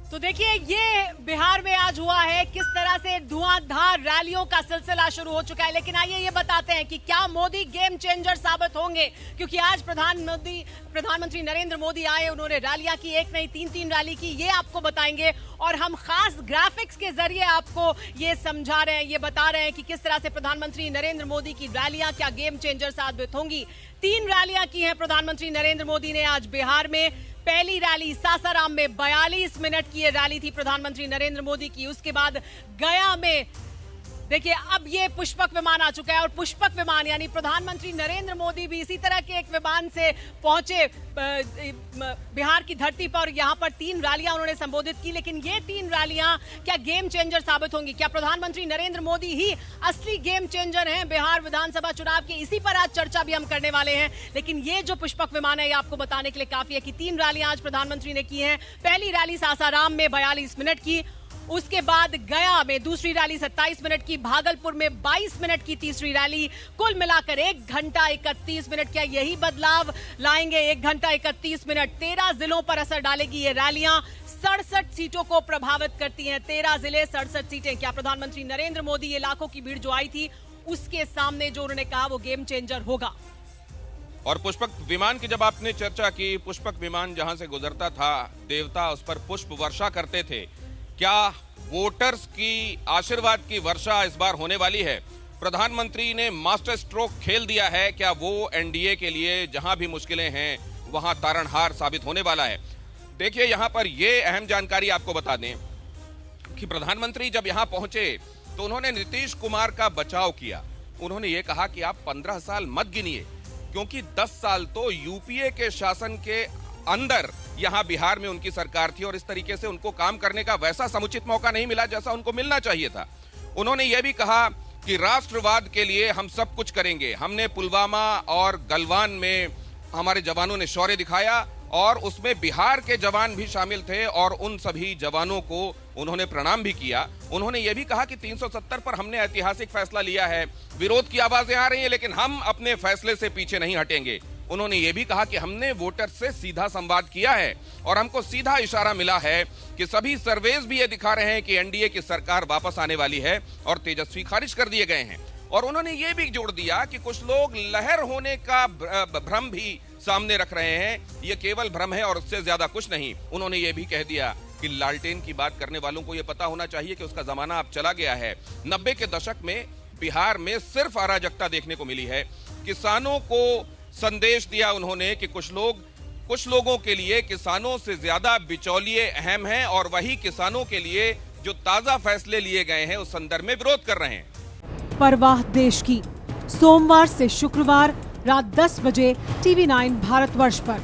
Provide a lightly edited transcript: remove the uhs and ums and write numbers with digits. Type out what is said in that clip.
तो देखिए ये बिहार में आज हुआ है, किस तरह से धुआंधार रैलियों का सिलसिला शुरू हो चुका है। लेकिन आइए ये बताते हैं कि क्या मोदी गेम चेंजर साबित होंगे, क्योंकि आज प्रधानमंत्री नरेंद्र मोदी आए, उन्होंने रैलियां की, एक नहीं तीन रैली की, ये आपको बताएंगे। और हम खास ग्राफिक्स के जरिए आपको ये समझा रहे हैं, ये बता रहे हैं कि किस तरह से प्रधानमंत्री नरेंद्र मोदी की रैलियां क्या गेम चेंजर साबित होंगी। 3 रैलियां की हैं प्रधानमंत्री नरेंद्र मोदी ने आज बिहार में। पहली रैली सासाराम में 42 मिनट की ये रैली थी प्रधानमंत्री नरेंद्र मोदी की। उसके बाद गया में देखिए अब ये पुष्पक विमान आ चुका है, और पुष्पक विमान यानी प्रधानमंत्री नरेंद्र मोदी भी इसी तरह के एक विमान से पहुंचे बिहार की धरती पर। यहां पर 3 रैलियां उन्होंने संबोधित की। लेकिन ये 3 रैलियां क्या गेम चेंजर साबित होंगी? क्या प्रधानमंत्री नरेंद्र मोदी ही असली गेम चेंजर हैं बिहार विधानसभा चुनाव के? इसी पर आज चर्चा भी हम करने वाले हैं। लेकिन ये जो पुष्पक विमान है, ये आपको बताने के लिए काफी है कि 3 रैलियां आज प्रधानमंत्री ने की हैं। पहली रैली सासाराम में 42 मिनट की, उसके बाद गया में दूसरी रैली 27 मिनट की, भागलपुर में 22 मिनट की तीसरी रैली, कुल मिलाकर 1 घंटा 31 मिनट। क्या यही बदलाव लाएंगे? 1 घंटा 31 मिनट। 13 जिलों पर असर डालेगी ये रैलियां, 67 सीटों को प्रभावित करती हैं। 13 जिले, 67 सीटें। क्या प्रधानमंत्री नरेंद्र मोदी, ये लाखों की भीड़ जो आई थी, उसके सामने जो उन्होंने कहा वो गेम चेंजर होगा? और पुष्पक विमान की जब आपने चर्चा की, पुष्पक विमान जहां से गुजरता था, देवता उस पर पुष्प वर्षा करते थे। क्या वोटर्स की आशीर्वाद की वर्षा इस बार होने वाली है? प्रधानमंत्री ने मास्टर स्ट्रोक खेल दिया है। क्या वो एनडीए के लिए जहां भी मुश्किलें हैं वहां तारणहार साबित होने वाला है? देखिए यहां पर ये अहम जानकारी आपको बता दें कि प्रधानमंत्री जब यहां पहुंचे तो उन्होंने नीतीश कुमार का बचाव किया। उन्होंने ये कहा कि आप 15 साल मत गिनिए, क्योंकि 10 साल तो यूपीए के शासन के अंदर यहां बिहार में उनकी सरकार थी, और इस तरीके से उनको काम करने का वैसा समुचित मौका नहीं मिला जैसा उनको मिलना चाहिए था। उन्होंने यह भी कहा कि राष्ट्रवाद के लिए हम सब कुछ करेंगे। हमने पुलवामा और गलवान में हमारे जवानों ने शौर्य दिखाया, और उसमें बिहार के जवान भी शामिल थे, और उन सभी जवानों को उन्होंने प्रणाम भी किया। उन्होंने यह भी कहा कि 370 पर हमने ऐतिहासिक फैसला लिया है। विरोध की आवाजें आ रही हैं, लेकिन हम अपने फैसले से पीछे नहीं हटेंगे। उन्होंने ये भी कहा कि हमने वोटर से सीधा संवाद किया है, और हमको सीधा इशारा मिला है कि सभी सर्वेज भी ये दिखा रहे हैं कि एनडीए की सरकार वापस आने वाली है, और तेजस्वी खारिज कर दिए गए हैं। और उन्होंने ये भी जोड़ दिया कि कुछ लोग लहर होने का भ्रम भी सामने रख रहे हैं। ये केवल भ्रम है और उससे ज्यादा कुछ नहीं। उन्होंने ये भी कह दिया कि लालटेन की बात करने वालों को ये पता होना चाहिए कि उसका जमाना अब चला गया है। 90 के दशक में बिहार में सिर्फ अराजकता देखने को मिली है। किसानों को संदेश दिया उन्होंने कि कुछ लोगों के लिए किसानों से ज्यादा बिचौलिए अहम हैं, और वही किसानों के लिए जो ताजा फैसले लिए गए हैं उस संदर्भ में विरोध कर रहे हैं। परवाह देश की, सोमवार से शुक्रवार रात 10 बजे TV9 भारतवर्ष पर।